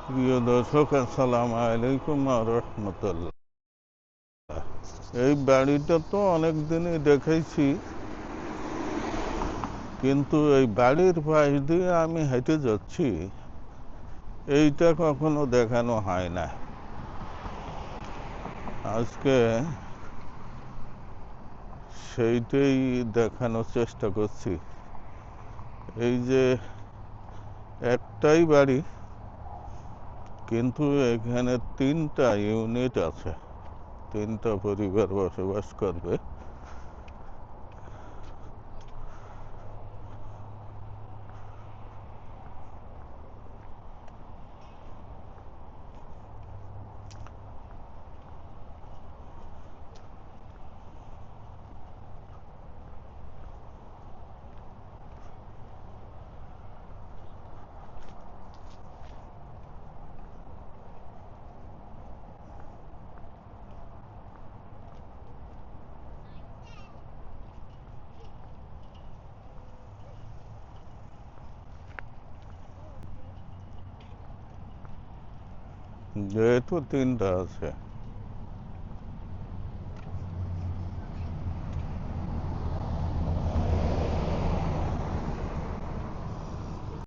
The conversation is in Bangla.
প্রিয় দর্শক, আসসালামু আলাইকুম রহমতুল্লাহ। এই বাড়িটা তো অনেক দিনই দেখেছি, কিন্তু এই বাড়ির পাশ দিয়ে আমি হেঁটে যাচ্ছি, এইটা কখনো দেখানো হয় না। আজকে সেইটাই দেখানোর চেষ্টা করছি। এই যে একটাই বাড়ি, কিন্তু এখানে 3টা ইউনিট আছে, 3টা পরিবার বসবাস করবে। যেহেতু 3টা আছে,